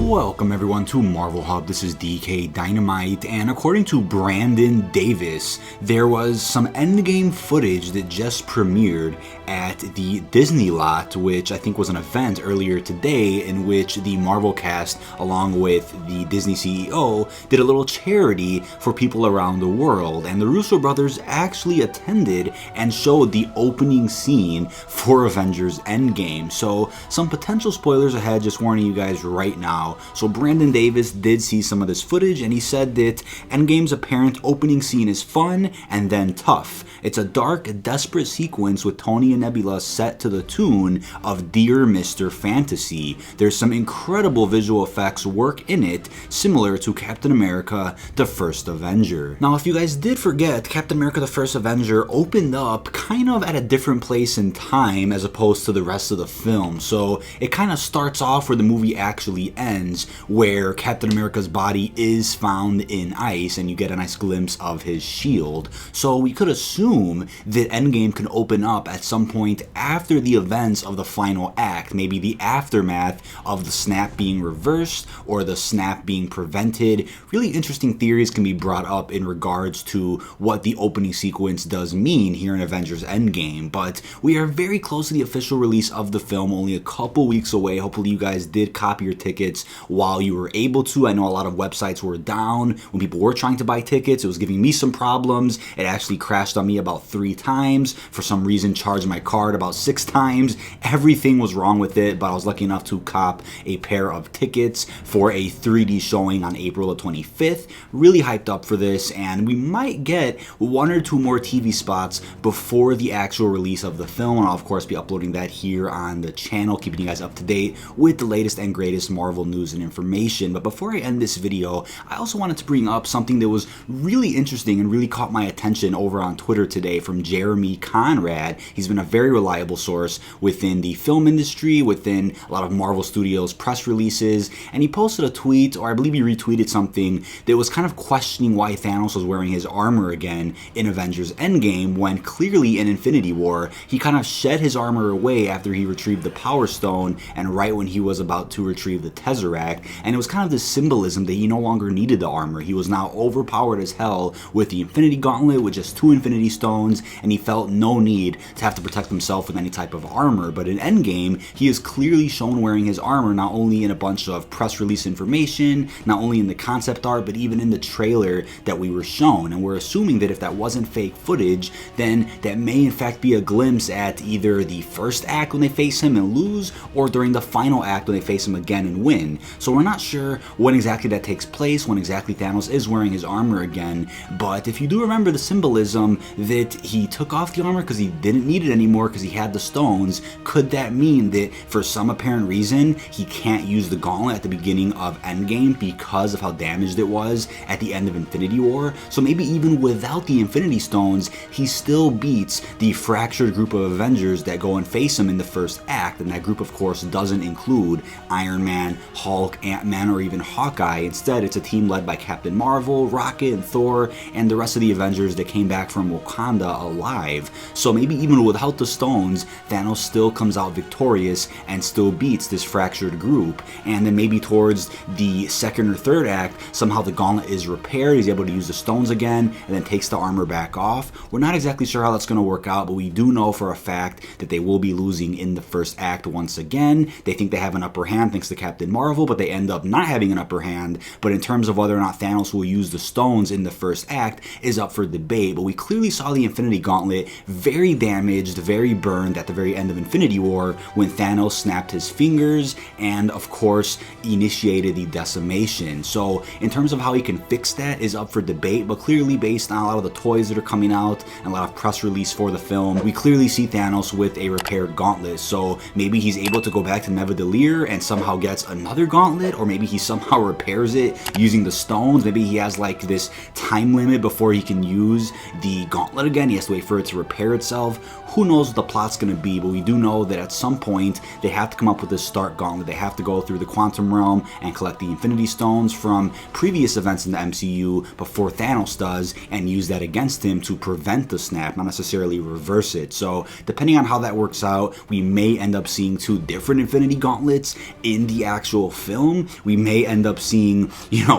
Welcome everyone to Marvel Hub. This is DK Dynamite, and according to Brandon Davis, there was some Endgame footage that just premiered at the Disney lot, which I think was an event earlier today in which the Marvel cast, along with the Disney CEO, did a little charity for people around the world, and the Russo brothers actually attended and showed the opening scene for Avengers Endgame. So some potential spoilers ahead, just warning you guys right now. So Brandon Davis did see some of this footage, and he said that Endgame's apparent opening scene is fun and then tough. It's a dark, desperate sequence with Tony and Nebula set to the tune of Dear Mr. Fantasy. There's some incredible visual effects work in it, similar to Captain America: The First Avenger. Now, if you guys did forget, Captain America: The First Avenger opened up kind of at a different place in time as opposed to the rest of the film. So it kind of starts off where the movie actually ends, where Captain America's body is found in ice and you get a nice glimpse of his shield. So we could assume that Endgame can open up at some point after the events of the final act, maybe the aftermath of the snap being reversed or the snap being prevented. Really interesting theories can be brought up in regards to what the opening sequence does mean here in Avengers Endgame, but we are very close to the official release of the film, only a couple weeks away. Hopefully you guys did copy your tickets while you were able to. I know a lot of websites were down when people were trying to buy tickets. It was giving me some problems. It actually crashed on me about 3 times. For some reason, charged my card about 6 times. Everything was wrong with it, but I was lucky enough to cop a pair of tickets for a 3D showing on April the 25th. Really hyped up for this, and we might get 1 or 2 more TV spots before the actual release of the film, and I'll of course be uploading that here on the channel, keeping you guys up to date with the latest and greatest Marvel news and information. But before I end this video, I also wanted to bring up something that was really interesting and really caught my attention over on Twitter today from Jeremy Conrad. He's been a very reliable source within the film industry, within a lot of Marvel Studios press releases, and he posted a tweet, or I believe he retweeted something, that was kind of questioning why Thanos was wearing his armor again in Avengers Endgame, when clearly in Infinity War he kind of shed his armor away after he retrieved the Power Stone and right when he was about to retrieve the Tesseract, and it was kind of this symbolism that he no longer needed the armor. He was now overpowered as hell with the Infinity Gauntlet, with just 2 Infinity Stones, and he felt no need to have to protect himself with any type of armor. But in Endgame, he is clearly shown wearing his armor, not only in a bunch of press release information, not only in the concept art, but even in the trailer that we were shown. And we're assuming that if that wasn't fake footage, then that may in fact be a glimpse at either the first act when they face him and lose, or during the final act when they face him again and win. So we're not sure when exactly that takes place, when exactly Thanos is wearing his armor again. But if you do remember the symbolism that he took off the armor because he didn't need it anymore because he had the stones, could that mean that for some apparent reason he can't use the gauntlet at the beginning of Endgame because of how damaged it was at the end of Infinity War? So maybe even without the Infinity Stones, he still beats the fractured group of Avengers that go and face him in the first act, and that group of course doesn't include Iron Man, Hulk, Ant-Man, or even Hawkeye. Instead, it's a team led by Captain Marvel, Rocket, and Thor, and the rest of the Avengers that came back from Wakanda alive. So maybe even without the stones, Thanos still comes out victorious and still beats this fractured group. And then maybe towards the second or third act, somehow the gauntlet is repaired, he's able to use the stones again, and then takes the armor back off. We're not exactly sure how that's going to work out, but we do know for a fact that they will be losing in the first act once again. They think they have an upper hand thanks to Captain Marvel, but they end up not having an upper hand. But in terms of whether or not Thanos will use the stones in the first act is up for debate. But we clearly saw the Infinity Gauntlet very damaged, very burned at the very end of Infinity War when Thanos snapped his fingers and of course initiated the decimation. So in terms of how he can fix that is up for debate, but clearly based on a lot of the toys that are coming out and a lot of press release for the film, we clearly see Thanos with a repaired gauntlet. So maybe he's able to go back to Nidavellir and somehow gets another gauntlet, or maybe he somehow repairs it using the stones. Maybe he has like this time limit before he can use the gauntlet again. He has to wait for it to repair itself. Who knows what the plot's going to be, but we do know that at some point they have to come up with this Stark Gauntlet. They have to go through the Quantum Realm and collect the Infinity Stones from previous events in the MCU before Thanos does, and use that against him to prevent the snap, not necessarily reverse it. So depending on how that works out, we may end up seeing 2 different Infinity Gauntlets in the actual film. We may end up seeing,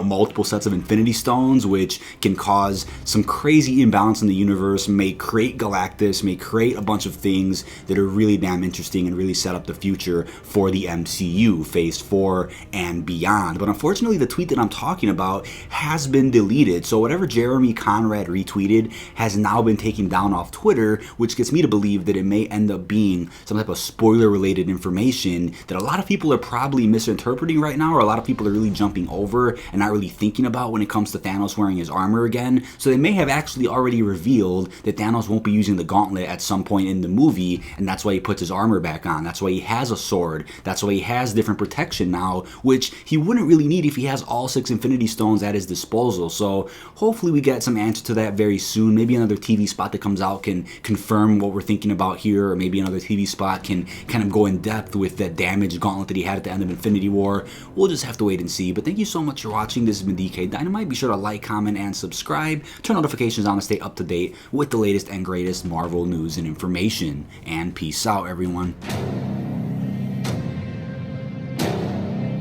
multiple sets of Infinity Stones, which can cause some crazy imbalance in the universe, may create Galactus, may create a bunch of things that are really damn interesting and really set up the future for the MCU, Phase 4 and beyond. But unfortunately, the tweet that I'm talking about has been deleted. So whatever Jeremy Conrad retweeted has now been taken down off Twitter, which gets me to believe that it may end up being some type of spoiler-related information that a lot of people are probably misinterpreting right now, or a lot of people are really jumping over and not really thinking about when it comes to Thanos wearing his armor again. So they may have actually already revealed that Thanos won't be using the gauntlet at some point in the movie, and that's why he puts his armor back on. That's why he has a sword. That's why he has different protection now, which he wouldn't really need if he has all 6 Infinity Stones at his disposal. So hopefully we get some answer to that very soon. Maybe another TV spot that comes out can confirm what we're thinking about here, or maybe another TV spot can kind of go in depth with that damaged gauntlet that he had at the end of Infinity War. We'll just have to wait and see. But thank you so much for watching. This has been DK Dynamite. Be sure to like, comment, and subscribe. Turn notifications on to stay up to date with the latest and greatest Marvel news and information. And peace out, everyone.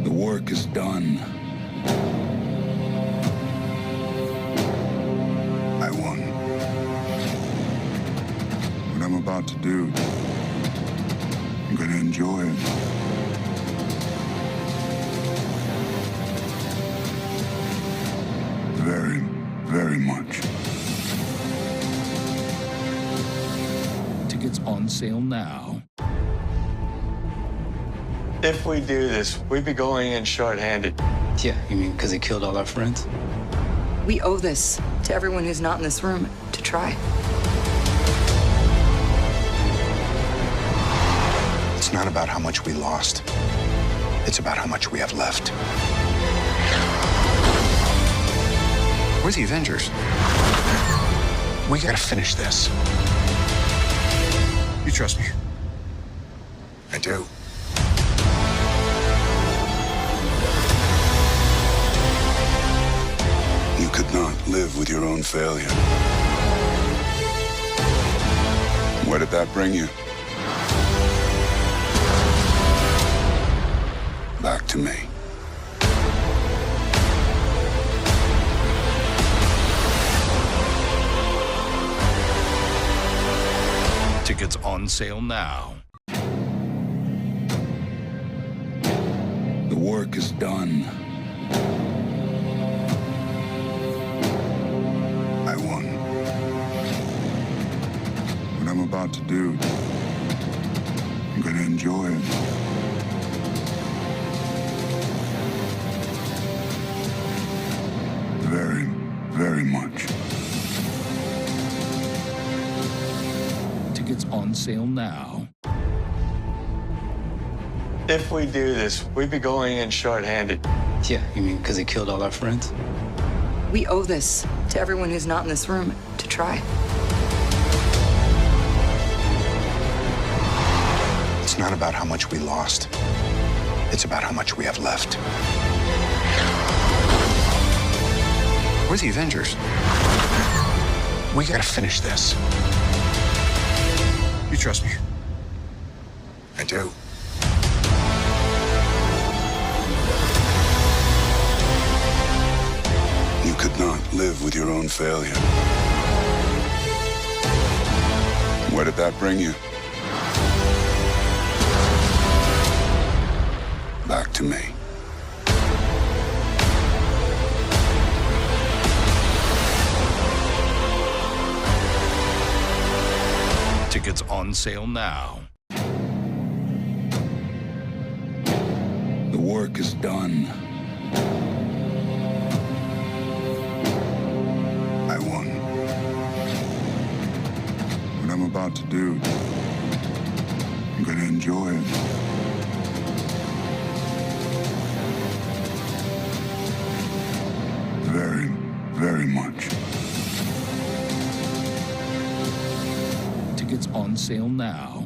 The work is done. I won. What I'm about to do, I'm gonna enjoy it. Very, very much. Tickets on sale now. If we do this, we'd be going in short-handed. Yeah, you mean because he killed all our friends? We owe this to everyone who's not in this room to try. It's not about how much we lost. It's about how much we have left. We're the Avengers. We gotta finish this. You trust me? I do. You could not live with your own failure. Where did that bring you? Back to me. Tickets on sale now. The work is done. I won. What I'm about to do, I'm gonna enjoy it. Very, very much. Tickets on sale now. If we do this, we'd be going in short-handed. Yeah, you mean because he killed all our friends? We owe this to everyone who's not in this room to try. It's not about how much we lost. It's about how much we have left. We're the Avengers. We gotta finish this. You trust me? I do. You could not live with your own failure. Where did that bring you? Back to me. Tickets on sale now. The work is done. I won. What I'm about to do, I'm gonna enjoy it. Very, very much. Tickets on sale now.